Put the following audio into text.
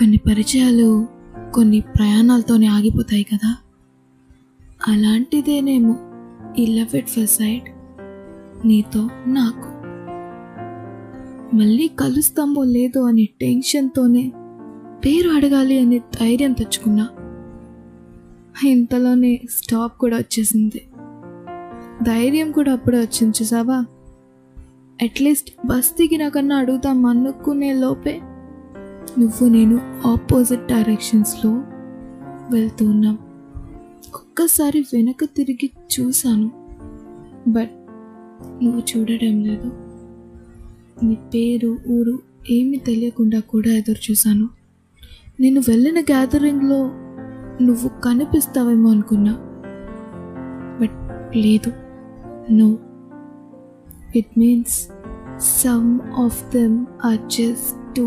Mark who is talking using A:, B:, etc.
A: కొన్ని పరిచయాలు కొన్ని ప్రయాణాలతోనే ఆగిపోతాయి కదా, అలాంటిదేనేమో ఈ లవ్ ఎట్ ఫస్ట్ సైట్ నీతో నాకు. మళ్ళీ కలుస్తామో లేదో అని టెన్షన్తోనే పేరు అడగాలి అనే ధైర్యం తెచ్చుకున్నా. ఇంతలోనే స్టాప్ కూడా వచ్చేసింది. ధైర్యం కూడా అప్పుడే వచ్చింది చూసావా. అట్లీస్ట్ బస్ దిగిన కన్నా అడుగుదాం అనుకునే లోపే నువ్వు నేను ఆపోజిట్ డైరెక్షన్స్లో వెళ్తూ ఉన్నాం. ఒక్కసారి వెనక తిరిగి చూశాను, బట్ నువ్వు చూడడం లేదు. నీ పేరు ఊరు ఏమీ తెలియకుండా కూడా ఎదురు చూశాను. నేను వెళ్ళిన గ్యాదరింగ్లో నువ్వు కనిపిస్తావేమో అనుకున్నా, బట్ లేదు. No, it means some of them are just two